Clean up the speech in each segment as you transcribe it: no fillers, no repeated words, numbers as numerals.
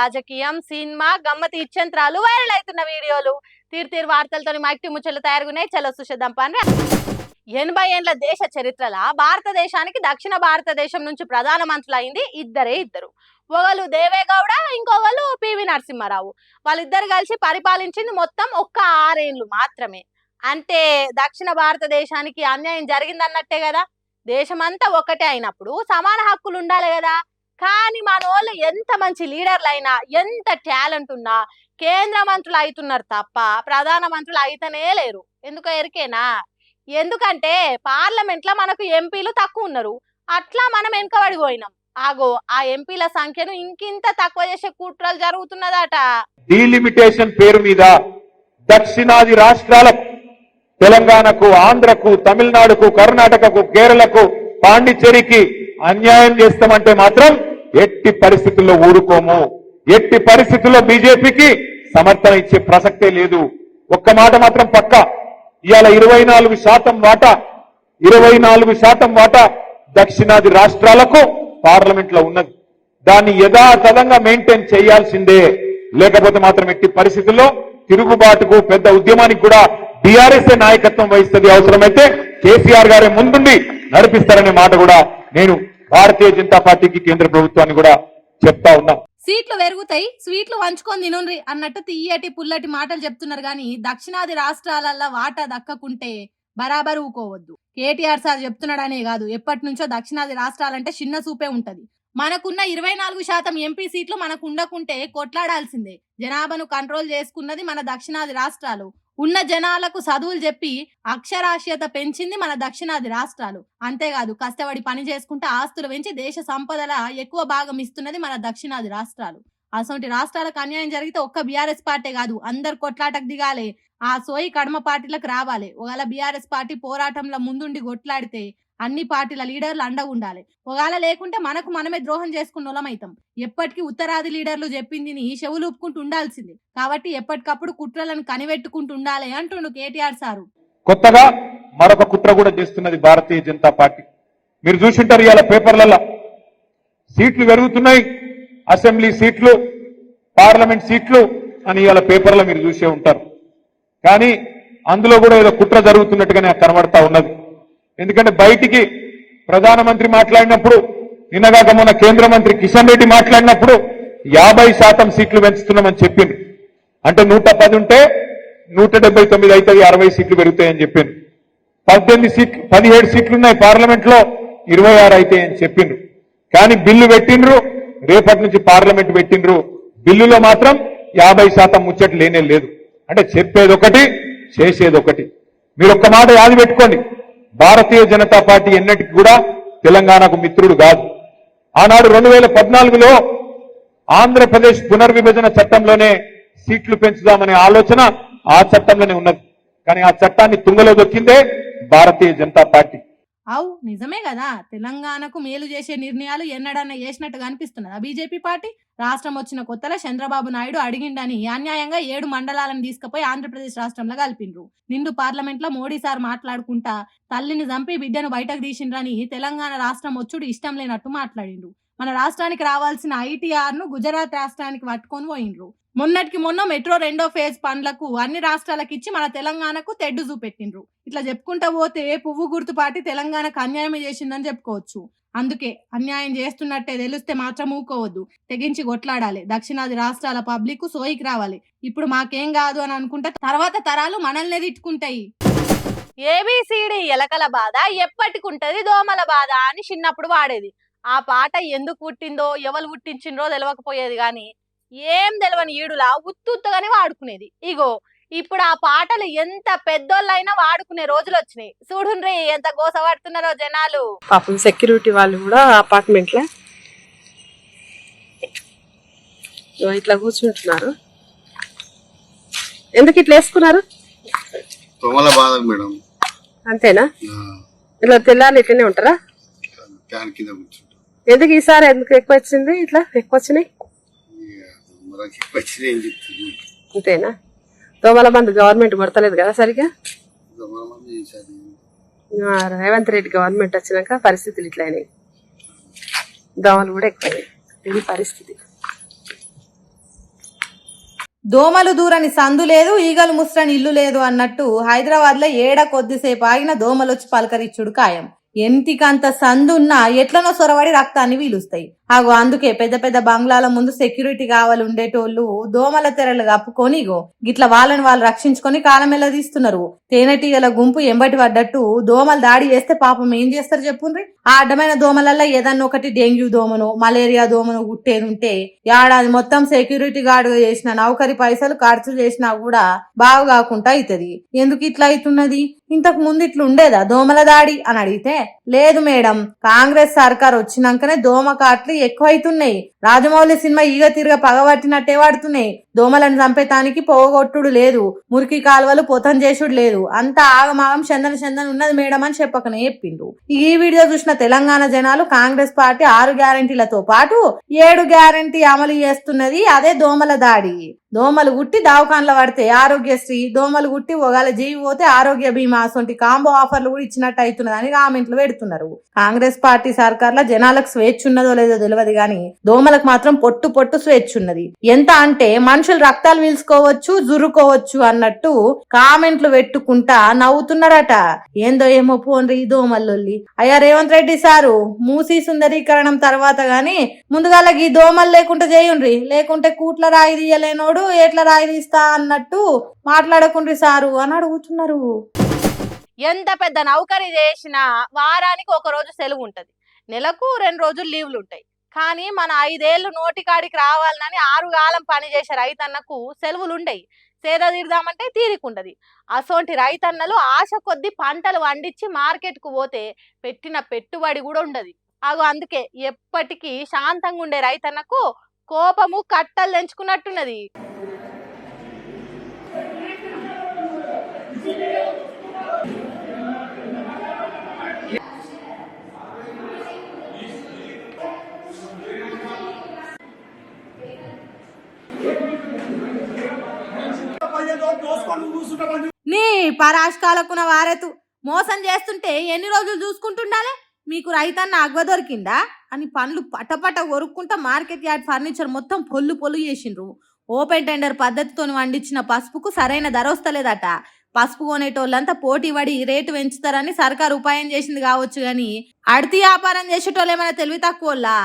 రాజకీయం cinema గమ్మతి ఇచ్చంత్రాలు viral అవుతున్న వీడియోలు తీరు వార్తలతో మైక్టి ముచ్చలు తయారుగున్నాయి. చలో చూసేద్దాం పని. 80 ఏండ్ల దేశ చరిత్రలో భారతదేశానికి దక్షిణ భారతదేశం నుంచి ప్రధానమంత్రులు అయింది ఇద్దరు. ఒకళ్ళు దేవేగౌడ, ఇంకొకళ్ళు పివి నరసింహారావు. వాళ్ళిద్దరు కలిసి పరిపాలించింది మొత్తం ఒక్క 6 ఏళ్ళు మాత్రమే. అంటే దక్షిణ భారతదేశానికి అన్యాయం జరిగిందన్నట్టే కదా. దేశమంతా ఒకటే అయినప్పుడు సమాన హక్కులు ఉండాలి కదా. కానీ మనోళ్ళు ఎంత మంచి లీడర్లు అయినా, ఎంత టాలెంట్ ఉన్నా కేంద్ర మంత్రులు అవుతున్నారు తప్ప ప్రధాన మంత్రులు అయితేనే లేరు. ఎందుకో ఎరికేనా? ఎందుకంటే పార్లమెంట్ లో మనకు ఎంపీలు తక్కువ ఉన్నారు. అట్లా మనం వెనుకబడిపోయినాం. ఆగో ఆ ఎంపీల సంఖ్యను ఇంకింత తక్కువ చేసే కుట్రలు జరుగుతున్నదట. డీలిమిటేషన్ పేరు మీద దక్షిణాది రాష్ట్రాలకు, తెలంగాణకు, ఆంధ్రకు, తమిళనాడుకు, కర్ణాటకకు, కేరళకు, పాండిచ్చేరికి అన్యాయం చేస్తామంటే మాత్రం ఎట్టి పరిస్థితుల్లో ఊరుకోము. ఎట్టి పరిస్థితుల్లో బీజేపీకి సమర్థన ఇచ్చే ప్రసక్తే లేదు. ఒక్క మాట మాత్రం పక్కా, ఇవాళ 24% వాటా దక్షిణాది రాష్ట్రాలకు పార్లమెంట్ లో ఉన్నది. దాన్ని యథాతథంగా మెయింటైన్ చేయాల్సిందే. లేకపోతే మాత్రం ఎట్టి పరిస్థితుల్లో తిరుగుబాటుకు, పెద్ద ఉద్యమానికి కూడా బీఆర్ఎస్ నాయకత్వం వహిస్తుంది. అవసరమైతే కేసీఆర్ గారే ముందుండి నడిపిస్తారనే మాట కూడా నేను భారతీయ జనతా పార్టీకి, కేంద్ర ప్రభుత్వాన్ని కూడా చెప్తా ఉన్నా. సీట్లు పెరుగుతాయి, స్వీట్లు వంచుకొని తినుండ్రి అన్నట్టు తీయటి పుల్లటి మాటలు చెప్తున్నారు. కానీ దక్షిణాది రాష్ట్రాలల్లో వాటా దక్కకుంటే బరాబరు ఊకోవద్దు. కేటీఆర్ సార్ చెప్తున్నాడనే కాదు, ఎప్పటి నుంచో దక్షిణాది రాష్ట్రాలంటే చిన్న చూపే ఉంటది. మనకున్న 24% ఎంపీ సీట్లు మనకు ఉండకుంటే కొట్లాడాల్సిందే. జనాభాను కంట్రోల్ చేసుకున్నది మన దక్షిణాది రాష్ట్రాలు. ఉన్న జనాలకు చదువులు చెప్పి అక్షరాస్యత పెంచింది మన దక్షిణాది రాష్ట్రాలు. అంతేకాదు కష్టపడి పని చేసుకుంటే ఆస్తులు పెంచి దేశ సంపదల ఎక్కువ భాగం ఇస్తున్నది మన దక్షిణాది రాష్ట్రాలు. అసొంటి రాష్ట్రాలకు అన్యాయం జరిగితే ఒక్క బీఆర్ఎస్ పార్టీ కాదు, అందరు కొట్లాటకు దిగాలి. ఆ సోయి కడమ పార్టీలకు రావాలి. ఒకవేళ బీఆర్ఎస్ పార్టీ పోరాటంలో ముందుండి కొట్లాడితే అన్ని పార్టీల లీడర్లు అండగా ఉండాలి. ఒకవేళ లేకుంటే మనకు మనమే ద్రోహం చేసుకున్న వాళ్ళమైతాం. ఎప్పటికీ ఉత్తరాది లీడర్లు చెప్పింది చెవులు ఊపుకుంటూ ఉండాల్సింది. కాబట్టి ఎప్పటికప్పుడు కుట్రలను కనిపెట్టుకుంటూ ఉండాలి అంటుండు కేటీఆర్ సారు. కొత్తగా మరొక కుట్ర కూడా చేస్తున్నది భారతీయ జనతా పార్టీ. మీరు చూసింటారు ఇవాళ పేపర్లలో సీట్లు పెరుగుతున్నాయి, అసెంబ్లీ సీట్లు, పార్లమెంట్ సీట్లు అని ఇవాళ పేపర్లో మీరు చూసే ఉంటారు. కానీ అందులో కూడా ఏదో కుట్ర జరుగుతున్నట్టుగానే కనబడతా ఉన్నది. ఎందుకంటే బయటికి ప్రధానమంత్రి మాట్లాడినప్పుడు, నిన్నగాక మొన్న కేంద్ర మంత్రి కిషన్ రెడ్డి మాట్లాడినప్పుడు 50% సీట్లు పెంచుతున్నామని చెప్పింది. అంటే 110 ఉంటే 179 అవుతుంది, 60 సీట్లు పెరుగుతాయని చెప్పింది. 17 సీట్లున్నాయి పార్లమెంట్ లో, 26 అవుతాయని చెప్పిండ్రు. కానీ బిల్లు పెట్టిండ్రు, రేపటి నుంచి పార్లమెంట్ పెట్టిండ్రు. బిల్లులో మాత్రం 50% ముచ్చట లేనే లేదు. అంటే చెప్పేది ఒకటి, చేసేది ఒకటి. మీరు ఒక్క మాట యాది పెట్టుకోండి, భారతీయ జనతా పార్టీ ఎన్నటికి కూడా తెలంగాణకు మిత్రుడు కాదు. ఆనాడు 2014లో ఆంధ్రప్రదేశ్ పునర్విభజన చట్టంలోనే సీట్లు పెంచుదామనే ఆలోచన ఆ చట్టంలోనే ఉన్నది. కానీ ఆ చట్టాన్ని తుంగలో దొక్కిందే భారతీయ జనతా పార్టీ. అవు నిజమే కదా, తెలంగాణకు మేలు చేసే నిర్ణయాలు ఎన్నడన్నా చేసినట్టుగా అనిపిస్తున్నదా బీజేపీ పార్టీ? రాష్ట్రం వచ్చిన కొత్తలో చంద్రబాబు నాయుడు అడిగిండని అన్యాయంగా 7 మండలాలను తీసుకుపోయి ఆంధ్రప్రదేశ్ రాష్ట్రంలో కలిపిండ్రు. నిండు పార్లమెంట్ లో మోడీ సార్ మాట్లాడుకుంటా తల్లిని చంపి బిడ్డను బయటకు తీసిండ్రని తెలంగాణ రాష్ట్రం వచ్చుడు ఇష్టం లేనట్టు మాట్లాడిండ్రు. మన రాష్ట్రానికి రావాల్సిన ఐటీఆర్ ను గుజరాత్ రాష్ట్రానికి పట్టుకొని పోయిండ్రు. మొన్నటికి మొన్న మెట్రో 2వ ఫేజ్ పనులకు అన్ని రాష్ట్రాలకు ఇచ్చి మన తెలంగాణకు తెడ్డు చూపెట్టిండ్రు. ఇట్లా చెప్పుకుంటా పోతే పువ్వు గుర్తు పార్టీ తెలంగాణకు అన్యాయం చేసిందని చెప్పుకోవచ్చు. అందుకే అన్యాయం చేస్తున్నట్టే తెలిస్తే మాత్రం ఊకోవద్దు, తెగించి కొట్లాడాలి. దక్షిణాది రాష్ట్రాల పబ్లిక్ సోయికి రావాలి. ఇప్పుడు మాకేం కాదు అని అనుకుంటే తర్వాత తరాలు మనల్నే తిట్టుకుంటాయి. ఏబిసిడి ఎలకల బాధ ఎప్పటికుంటది దోమల బాధ అని చిన్నప్పుడు వాడేది. ఆ పాట ఎందుకు పుట్టిందో, ఎవరు పుట్టించిండ్రో తెలియకపోయేది. గాని ఏం తెలియని ఈడులా ఉత్తుత్తగానే వాడుకునేది. ఇగో ఇప్పుడు ఆ పాటలు ఎంత పెద్దోళ్ళైనా వాడుకునే రోజులు వచ్చినాయి. చూడుండ్రి ఎంత గోస పడుతున్నారో జనాలు. పాపం సెక్యూరిటీ వాళ్ళు కూడా అపార్ట్మెంట్ లో ఇట్లా కూర్చుంటున్నారు. ఎందుకు ఇట్లా వేసుకున్నారు? మేడం అంతేనా? ఇలా తెల్లాలి ఇట్లనే ఉంటారా? ఎందుకు ఈసారి ఎందుకు ఎక్కువ వచ్చింది? ఇట్లా ఎక్కువ వచ్చినాయి అంతేనా? దోమల మంది గవర్నమెంట్ కొడతలేదు కదా సరిగా. రేవంత్ రెడ్డి గవర్నమెంట్ వచ్చినాక పరిస్థితులు ఇట్లయినాయి, దోమలు కూడా ఎక్కువ. ఇది పరిస్థితి. దోమలు దూరని సందు లేదు, ఈగలు ముస్రని ఇల్లు లేదు అన్నట్టు హైదరాబాద్ లో ఏడ కొద్దిసేపు ఆగిన దోమలు వచ్చి పలకరిచ్చుడు ఖాయం. ఎంతికంత సందున్నా ఎట్లనో సొరవడి రక్తాన్ని వీలుస్తాయి. అందుకే పెద్ద పెద్ద బంగ్లాల ముందు సెక్యూరిటీ కావాలి ఉండేటోళ్ళు దోమల తెరలు కప్పుకొని గిట్ల వాళ్ళని వాళ్ళు రక్షించుకొని కాలమెల్ల తీస్తున్నారు. తేనెటీగల గుంపు ఎంబటి పడ్డట్టు దోమలు దాడి చేస్తే పాపం ఏం చేస్తారు చెప్పుండ్రి. ఆ అడ్డమైన దోమలల్లో ఏదన్నా ఒకటి డెంగ్యూ దోమను, మలేరియా దోమను గుట్టేదుంటే ఏడాది మొత్తం సెక్యూరిటీ గార్డుగా చేసిన నౌకరి పైసలు ఖర్చు చేసినా కూడా బాగు కాకుండా అవుతుంది. ఎందుకు ఇట్లా అవుతున్నది? ఇంతకు ముందు ఇట్లా ఉండేదా దోమల దాడి అని అడిగితే, లేదు మేడం, కాంగ్రెస్ సర్కార్ వచ్చినాకనే దోమ కాట్లు ఎక్కువైతున్నాయి. రాజమౌళి సినిమా ఈగ తిరగ పగబట్టినట్టే వాడుతున్నాయి. దోమలను చంపేతానికి పోగొట్టుడు లేదు, మురికి కాలువలు పొతం చేసుడు లేదు, అంతా ఆగమాగం చందన ఉన్నది మేడం అని చెప్పకనే చెప్పిండు. ఈ వీడియో చూసిన తెలంగాణ జనాలు కాంగ్రెస్ పార్టీ 6 గ్యారెంటీలతో పాటు 7 గ్యారెంటీ అమలు చేస్తున్నది అదే దోమల దాడి. దోమలు గుట్టి దవాఖాన్ల పడితే ఆరోగ్యశ్రీ, దోమలు గుట్టి ఒకవేళ జీవి పోతే ఆరోగ్య బీమా అసొంటి కాంబో ఆఫర్లు కూడా ఇచ్చినట్టు అవుతున్నదని కామెంట్లు పెడుతున్నారు. కాంగ్రెస్ పార్టీ సర్కార్లో జనాలకు స్వేచ్ఛ ఉన్నదో లేదో తెలియదు గాని దోమలకు మాత్రం పొట్టు పొట్టు స్వేచ్ఛ ఉన్నది. ఎంత అంటే మనుషులు రక్తాలు పీల్చుకోవచ్చు, జుర్రుకోవచ్చు అన్నట్టు కామెంట్లు పెట్టుకుంటా నవ్వుతున్నారట. ఏందో ఏమో పోన్రి ఈ దోమల్లొల్లి. అయ్యా రేవంత్ రెడ్డి సారు, మూసీ సుందరీకరణం తర్వాత గాని ముందుగాల ఈ దోమలు లేకుండా చేయుండ్రి, లేకుంటే కూట్ల రాయి తీయలేనోడు ఎట్లా రాయి తీస్తా అన్నట్టు మాట్లాడకుండ్రి సారు అని అడుగుతున్నారు. ఎంత పెద్ద నౌకరీ చేసినా వారానికి ఒక రోజు సెలవు ఉంటది, నెలకు 2 రోజులు లీవ్లు ఉంటాయి. కానీ మన 5 ఏళ్ళు నోటికాడికి రావాలని 6 కాలం పని చేసే రైతన్నకు సెలవులు ఉండయి. సేద తీరుదామంటే తీరికుండది. అసోంటి రైతన్నలు ఆశ కొద్ది పంటలు వండించి మార్కెట్ కు పోతే పెట్టిన పెట్టుబడి కూడా ఉండదు. అందుకే ఎప్పటికీ శాంతంగా ఉండే రైతన్నకు కోపము కట్టలు తెంచుకున్నట్టున్నది. నీ పరాష్కాలకున్న వారెతు మోసం చేస్తుంటే ఎన్ని రోజులు చూసుకుంటుండాలి? మీకు రైతన్న అగ్వ దొరికిందా అని పండ్లు పటపట కొరుక్కుంటా మార్కెట్ యార్డ్ ఫర్నిచర్ మొత్తం పొల్లు చేసిండ్రు. ఓపెన్ టెండర్ పద్ధతితో వండించిన పసుపుకు సరైన ధర వస్తలేదట. పసుపు కొనేటోళ్ళంతా పోటీ పడి రేటు పెంచుతారని సర్కారు ఉపాయం చేసింది కావచ్చు గాని అడితి వ్యాపారం చేసేటోళ్ళు ఏమైనా తెలివి తక్కువలా?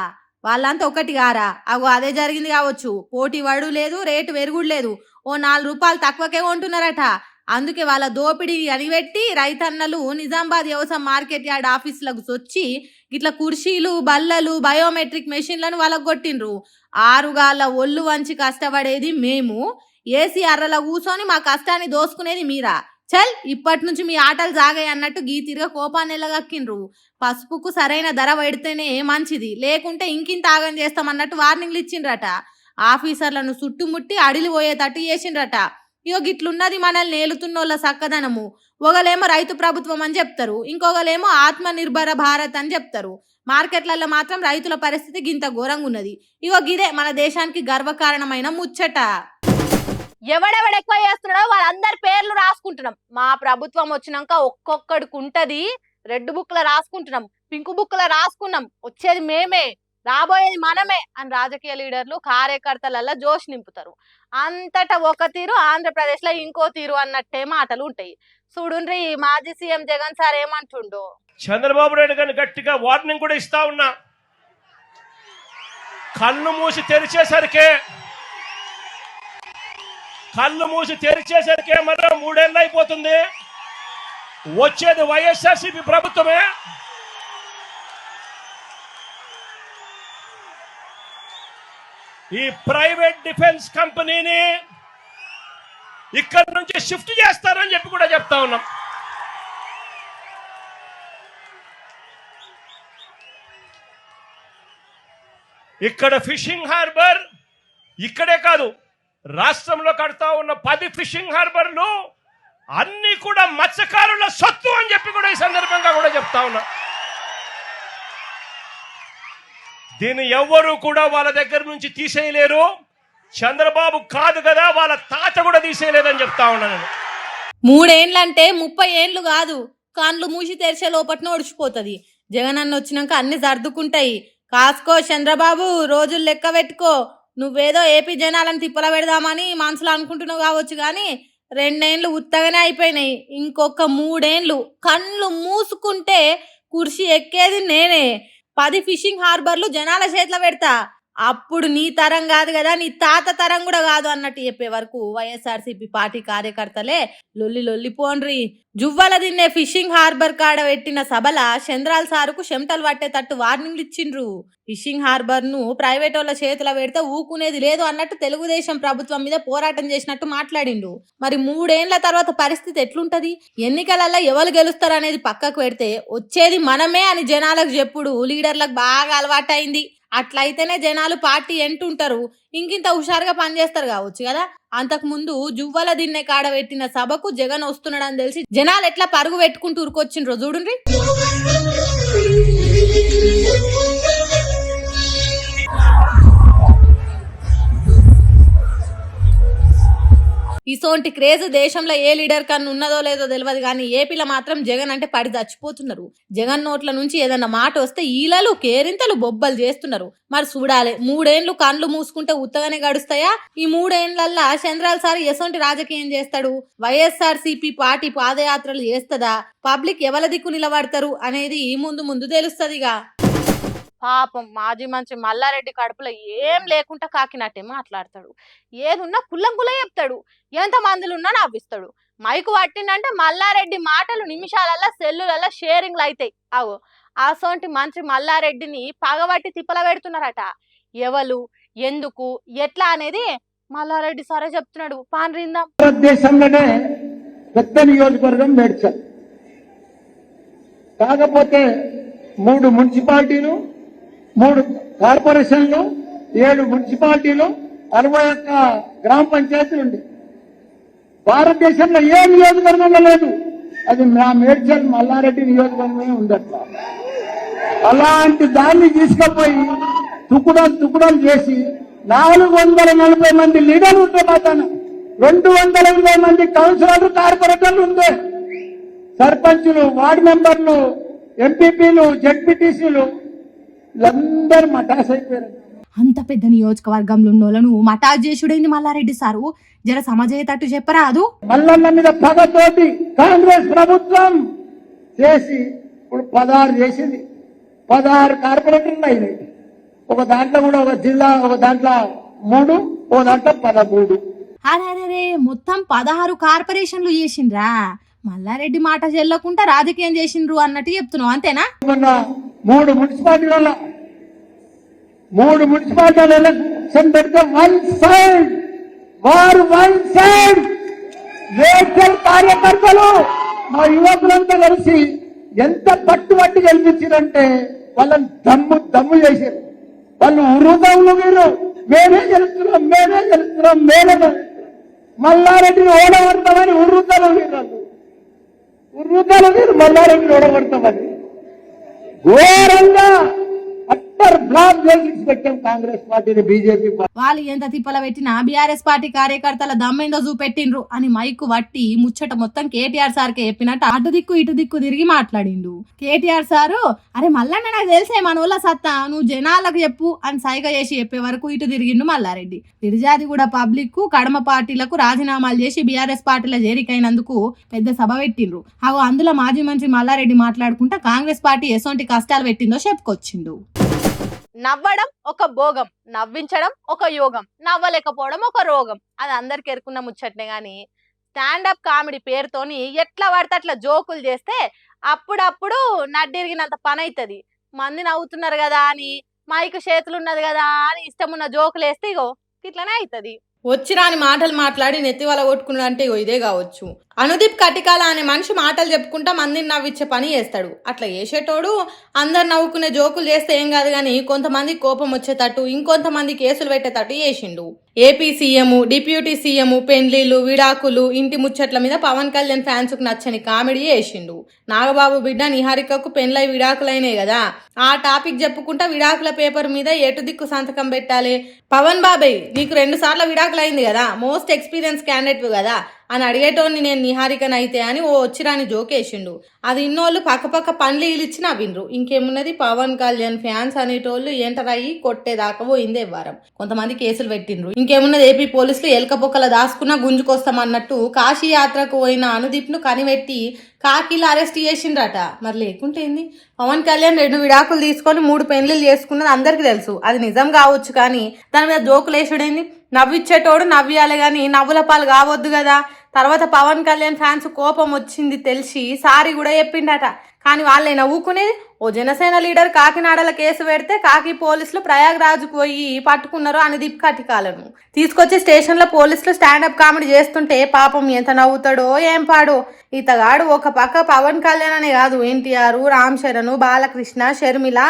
వాళ్ళంతా ఒకటి గారా? అదే జరిగింది కావచ్చు. పోటీ వడు లేదు, రేటు పెరుగుడు లేదు, ఓ 4 రూపాయలు తక్కువకే కొంటున్నారట. అందుకే వాళ్ళ దోపిడీ అనిపెట్టి రైతన్నలు నిజామాబాద్ వ్యవసాయ మార్కెట్ యార్డ్ ఆఫీసులకు వచ్చి ఇట్లా కుర్చీలు, బల్లలు, బయోమెట్రిక్ మెషిన్లను వాళ్ళకు కొట్టిండ్రు. 6 గాళ్ళ ఒళ్ళు వంచి కష్టపడేది మేము, ఏసీ అర్రల కూర్చొని మా కష్టాన్ని దోసుకునేది మీరా? చల్, ఇప్పటి నుంచి మీ ఆటలు జాగాయి అన్నట్టు గీతిరిగా కోపాన్ని ఎల్లగక్కిండ్రు. పసుపుకు సరైన ధర పెడితేనే మంచిది, లేకుంటే ఇంకింత ఆగం చేస్తామన్నట్టు వార్నింగ్లు ఇచ్చిండ్రట. ఆఫీసర్లను చుట్టుముట్టి అడిలి పోయేటట్టు చేసిండ్రట. గిట్లున్నది మనల్ని నేలుతున్నోళ్ళ సక్కదనము. ఒకలేమో రైతు ప్రభుత్వం అని చెప్తారు, ఇంకొకలేమో ఆత్మ నిర్భర భారత్ అని చెప్తారు. మార్కెట్లలో మాత్రం రైతుల పరిస్థితి గింత ఘోరంగా ఉన్నది. గిదే మన దేశానికి గర్వకారణమైన ముచ్చట. ఎవడెవడెక్కువ చేస్తున్నాడో వాళ్ళందరి పేర్లు రాసుకుంటున్నాం. మా ప్రభుత్వం వచ్చినాక ఒక్కొక్కడికి ఉంటది. రెడ్ బుక్ లో రాసుకుంటున్నాం, పింక్ బుక్ లో రాసుకున్నాం, వచ్చేది మేమే, రాబోయేది మనమే అని రాజకీయ లీడర్లు కార్యకర్తలలో జోష్ నింపుతారు. అంతటా ఒక తీరు, ఆంధ్రప్రదేశ్ లో ఇంకో తీరు అన్నట్టే మాటలు ఉంటాయి. చూడుండ్రి మాజీ సీఎం జగన్ సార్ ఏమంటుండో. చంద్రబాబు నాయుడు గారిని గట్టిగా వార్నింగ్ కూడా ఇస్తా ఉన్నా. కళ్ళు మూసి తెరిచేసరికే మరో 3 ఏళ్ళు అయిపోతుంది. వచ్చేది వైఎస్ఆర్సీపీ ప్రభుత్వమే. ఈ ప్రైవేట్ డిఫెన్స్ కంపెనీని ఇక్కడి నుంచి షిఫ్ట్ చేస్తారని చెప్పి కూడా చెప్తా ఉన్నాం. ఇక్కడ ఫిషింగ్ హార్బర్ ఇక్కడే కాదు, రాష్ట్రంలో కడతా ఉన్న 10 ఫిషింగ్ హార్బర్లు అన్ని కూడా మత్స్యకారుల సొత్తు అని చెప్పి కూడా ఈ సందర్భంగా కూడా చెప్తా ఉన్నా. దీన్ని ఎవ్వరూ కూడా వాళ్ళ దగ్గర నుంచి తీసేయలేరు. చంద్రబాబు కాదు కదా, వాళ్ళ తాత కూడా తీసేయలేదని చెప్తా ఉన్నాను. 3 ఏండ్లంటే 30 ఏండ్లు కాదు. కాన్లు మూసి తెరిచే లోపట్న ఒడిచిపోతుంది. జగన్ అన్న వచ్చినాక అన్ని సర్దుకుంటాయి. కాసుకో చంద్రబాబు, రోజులు లెక్క పెట్టుకో. నువ్వేదో ఏపీ జనాలను తిప్పల పెడదామని మనసులో అనుకుంటున్నావు కావచ్చు కానీ 2 ఏండ్లు ఉత్తగానే అయిపోయినాయి. ఇంకొక 3 ఏండ్లు కళ్ళు మూసుకుంటే కుర్చీ ఎక్కేది నేనే. 10 ఫిషింగ్ హార్బర్లు జనాల చేతిలో పెడతా. అప్పుడు నీ తరం కాదు కదా, నీ తాత తరం కూడా కాదు అన్నట్టు చెప్పే వరకు వైఎస్ఆర్సీపీ పార్టీ కార్యకర్తలే లొల్లి పోన్రి. జువ్వల దిన్నే ఫిషింగ్ హార్బర్ కాడ పెట్టిన సభల చంద్రాల సారుకు చెమటలు పట్టేటట్టు వార్నింగ్లు ఇచ్చిండ్రు. ఫిషింగ్ హార్బర్ ను ప్రైవేట్ వాళ్ళ చేతిలో పెడితే ఊకునేది లేదు అన్నట్టు తెలుగుదేశం ప్రభుత్వం మీద పోరాటం చేసినట్టు మాట్లాడిండు. మరి 3 ఏండ్ల తర్వాత పరిస్థితి ఎట్లుంటది? ఎన్నికలలో ఎవరు గెలుస్తారు అనేది పక్కకు పెడితే వచ్చేది మనమే అని జనాలకు చెప్పుడు లీడర్లకు బాగా అలవాటైంది. అట్లయితేనే జనాలు పార్టీ ఎంటుంటారు, ఇంకింత హుషారుగా పనిచేస్తారు కావచ్చు కదా. అంతకు ముందు జువ్వల దిన్నె కాడ పెట్టిన సభకు జగన్ వస్తున్నాడని తెలిసి జనాలు ఎట్లా పరుగు పెట్టుకుంటూ ఉరుకొచ్చిండ్రో చూడండి. ఇసోంటి క్రేజ్ దేశంలో ఏ లీడర్ కన్నా ఉన్నదో లేదో తెలియదు కానీ ఏపీలో మాత్రం జగన్ అంటే పడి చచ్చిపోతున్నారు. జగన్ నోట్ల నుంచి ఏదన్నా మాట వస్తే ఈలలు కేరింతలు బొబ్బలు చేస్తున్నారు. మరి చూడాలి 3 ఏండ్లు కళ్ళు మూసుకుంటే ఉత్తగానే గడుస్తాయా? ఈ 3 ఏండ్లల్లా చంద్రాల సార్ ఎసొంటి రాజకీయం చేస్తాడు? వైఎస్ఆర్సీపీ పార్టీ పాదయాత్రలు చేస్తదా? పబ్లిక్ ఎవల దిక్కు నిలబడతారు అనేది ముందు తెలుస్తదిగా. పాపం మాజీ మంత్రి మల్లారెడ్డి కడుపులో ఏం లేకుండా కాకినట్టే మాట్లాడతాడు. ఏదున్నా కుల్లం చెప్తాడు. ఎంత మందులు ఉన్నా నవ్విస్తాడు. మైకు పట్టిందంటే మల్లారెడ్డి మాటలు నిమిషాలల్లా సెల్లులల్లా షేరింగ్లు అవుతాయి. అగో అసోంటి మంత్రి మల్లారెడ్డిని పగబట్టి తిప్పల పెడుతున్నారట. ఎవరు, ఎందుకు, ఎట్లా అనేది మల్లారెడ్డి సారే చెప్తున్నాడు. పాన్రిందాం. భారతదేశంలోనే పెద్ద నియోజకవర్గం మేడ్చల్. కాకపోతే 3 మున్సిపాలిటీలు, 3 కార్పొరేషన్లు, 7 మున్సిపాలిటీలు, 61 గ్రామ పంచాయతీలు ఉంది. భారతదేశంలో ఏ నియోజకవర్గంలో లేదు. అది మా మేడ్చల్ మల్లారెడ్డి నియోజకవర్గమే ఉందట్లా. అలాంటి దాన్ని తీసుకుపోయి తుకుడాలు చేసి 440 మంది లీడర్లు ఉంటే మాత్రం 220 మంది కౌన్సిలర్లు, కార్పొరేటర్లు ఉంటే, సర్పంచులు, వార్డు మెంబర్లు, ఎంపీపీలు, జెడ్పీటీసీలు వీళ్ళందరూ మటాస్ అయిపోయారు. అంత పెద్ద నియోజకవర్గంలో ఉన్నోళ్ళను మటాస్ చేసుడైంది మల్లారెడ్డి సారు. జర సమజయ్యేటట్టు చెప్పరాదు. మల్లన్న మీద పగతోటి కాంగ్రెస్ ప్రభుత్వం చేసి ఇప్పుడు 16 చేసింది. 16 కార్పొరేటర్లు అయినాయి. ఒక దాంట్లో కూడా ఒక జిల్లా, ఒక దాంట్లో 3, ఒక దాంట్లో 13. అరే మొత్తం 16 కార్పొరేషన్లు చేసిండ్రా. మల్లారెడ్డి మాట చెల్లకుండా రాజకీయం చేసిండ్రు అన్నట్టు చెప్తున్నావు, అంతేనా? 3 మున్సిపాలిటీలలో ఎలక్షన్ పెడితే వన్ సైడ్ రేచల్ కార్యకర్తలు మా యువకులంతా కలిసి ఎంత పట్టుబట్టి గెలిపించారంటే వాళ్ళని దమ్ము చేశారు. వాళ్ళు ఉరుదవులు వీరు మేమే గెలుస్తున్నాం. మల్లారెడ్డిని ఓడగొడతామని ఉర్రుతలు వీరు మల్లారెడ్డిని ఓడగొడతామని ఘోరంగా అట్టర్ బ్లాక్ చేసి పెట్టాం కాంగ్రెస్ పార్టీని, బీజేపీ పార్టీ. వాళ్ళు ఎంత తిప్పల పెట్టినా బీఆర్ఎస్ పార్టీ కార్యకర్తల దమ్మేందో చూపెట్టిండ్రు అని మైకు వట్టి ముచ్చట మొత్తం కేటీఆర్ సార్కే చెప్పినట్టు అటు దిక్కు ఇటు దిక్కు తిరిగి మాట్లాడిండు. కేటీఆర్ సారు అరే మల్లన్న నాకు తెలిసే మన ఊళ్ళ సత్తా, నువ్వు జనాలకు చెప్పు అని సైగ చేసి చెప్పే వరకు ఇటు తిరిగిండు మల్లారెడ్డి. ఫిర్యాది కూడా పబ్లిక్ కు కడమ పార్టీలకు రాజీనామాలు చేసి బీఆర్ఎస్ పార్టీలో చేరికైనందుకు పెద్ద సభ పెట్టిండ్రు. అందులో మాజీ మంత్రి మల్లారెడ్డి మాట్లాడుకుంటా కాంగ్రెస్ పార్టీ ఎసొంటి కష్టాలు పెట్టిందో చెప్పుకొచ్చిండు. నవ్వడం ఒక భోగం, నవ్వించడం ఒక యోగం, నవ్వలేకపోవడం ఒక రోగం. అది అందరికి ఎరుకున్న ముచ్చట్నే గాని స్టాండప్ కామెడీ పేరుతోని ఎట్లా పడితే అట్లా జోకులు చేస్తే అప్పుడప్పుడు నడ్డిరిగినంత పని అవుతుంది. మంది నవ్వుతున్నారు కదా అని, మైకు చేతులు ఉన్నది కదా అని ఇష్టమున్న జోకులు వేస్తే ఇగో ఇట్లనే అవుతుంది. వచ్చిరాని మాటలు మాట్లాడి నెత్తి వల కొట్టుకున్నాడు అంటే ఇదే కావచ్చు. అనుదీప్ కటికాల అనే మనిషి మాటలు చెప్పుకుంటా మందిని నవ్విచ్చే పని చేస్తాడు. అట్లా చేసేటోడు అందరు నవ్వుకునే జోకులు చేస్తే ఏం కాదు కానీ కొంతమంది కోపం వచ్చేటట్టు, ఇంకొంతమంది కేసులు పెట్టేటట్టు చేసిండు. ఏపీ సీఎం, డిప్యూటీ సీఎం పెండ్లీలు, విడాకులు, ఇంటి ముచ్చట్ల మీద పవన్ కళ్యాణ్ ఫ్యాన్స్ కు నచ్చని కామెడీ చేసిండు. నాగబాబు బిడ్డ నిహారికకు పెండ్లై విడాకులైనాయి కదా, ఆ టాపిక్ చెప్పుకుంటా విడాకుల పేపర్ మీద ఎటు దిక్కు సంతకం పెట్టాలి, పవన్ బాబాయ్ నీకు 2 సార్లు విడాకులైంది కదా, మోస్ట్ ఎక్స్పీరియన్స్ క్యాండిడేట్ కదా, అని అడిగేటోని నేను నిహారికనైతే అని ఓ వచ్చిరాని జోకేసిండు. అది ఇన్నోళ్ళు పక్క పండ్లు ఇచ్చి నవ్విండ్రు. ఇంకేమున్నది, పవన్ కళ్యాణ్ ఫ్యాన్స్ అనేటోళ్ళు ఏంటరయ్యి కొట్టేదాకా పోయిందే వారం. కొంతమంది కేసులు పెట్టిండ్రు. ఇంకేమున్నది, ఏపీ పోలీసులు ఎలకపోకల దాసుకున్నా గుంజుకొస్తామన్నట్టు కాశీ యాత్రకు పోయిన అనుదీప్ ను కనిపెట్టి కాకిలో అరెస్ట్ చేసిండ్రట. మరి లేకుంటేంది, పవన్ కళ్యాణ్ 2 విడాకులు తీసుకొని 3 పెళ్లిళ్ళు చేసుకున్నది అందరికి తెలుసు. అది నిజం కావచ్చు, కానీ దాని మీద జోకులు వేసుడేంది? నవ్విచ్చేటోడు నవ్వియాలి గాని నవ్వుల పాలు కావద్దు కదా. తర్వాత పవన్ కళ్యాణ్ ఫ్యాన్స్ కోపం వచ్చింది తెలిసి సారీ కూడా చెప్పిండట. కానీ వాళ్ళే నవ్వుకునేది. ఓ జనసేన లీడర్ కాకినాడలో కేసు పెడితే కాకి పోలీసులు ప్రయాగ్రాజ్కు పోయి పట్టుకున్నారు అనుదీప్ కటికాలను. తీసుకొచ్చి స్టేషన్లో పోలీసులు స్టాండప్ కామెడీ చేస్తుంటే పాపం ఎంత నవ్వుతాడో ఏం పాడో. ఇతగాడు ఒక పక్క పవన్ కళ్యాణ్ అనే కాదు, ఎన్టీఆర్, రామ్ చరణ్, బాలకృష్ణ, షర్మిల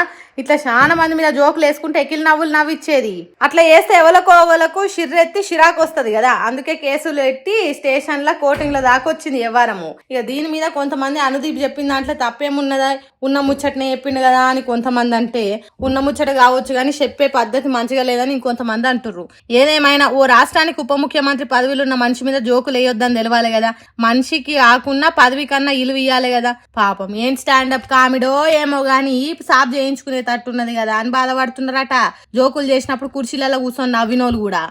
ఇట్లా చాలా మంది మీద జోకులు వేసుకుంటే ఎకిల్ నవ్వులు నవ్విచ్చేది. అట్లా వేస్తే ఎవరికో షిర్రెత్తి షిరాకు వస్తుంది కదా. అందుకే కేసులు ఎట్టి స్టేషన్ల కోటింగ్ల దాకా వచ్చింది వ్యవహారము. ఇక దీని మీద కొంతమంది అనుదీప్ చెప్పిన దాంట్లో తప్పేమున్నదా, ఉన్న ముచ్చటనే చెప్పిండు కదా అని కొంతమంది అంటే, ఉన్న ముచ్చట కావచ్చు కానీ చెప్పే పద్ధతి మంచిగా లేదని ఇంకొంతమంది అంటుర్రు. ఏదేమైనా ఓ రాష్ట్రానికి ఉప ముఖ్యమంత్రి పదవిలో ఉన్న మనిషి మీద జోకులు వేయొద్దని తెలవాలి కదా. మనిషికి కాకున్నా పదవి కన్నా ఇలువ ఇయ్యాలి కదా. పాపం ఏం స్టాండప్ కామెడో ఏమో గానీ సాబ్ చేయించుకునేటట్టున్నది కదా అని బాధపడుతున్నారట. జోకులు చేసినప్పుడు కుర్చీలలో కూర్చొని నవ్వినోళ్ళు కూడా.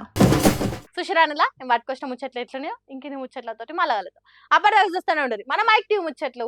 సుషరానులా నేను పట్టుకొచ్చిన ముచ్చట్లు ఎట్లున్నాయో ఇంకిన్ని ముచ్చట్లతోటి మళ్ళా కలుద్దాం. అప్పటిదాకా చూస్తూనే ఉండదు మన మైక్ టీవీ ముచ్చట్లు.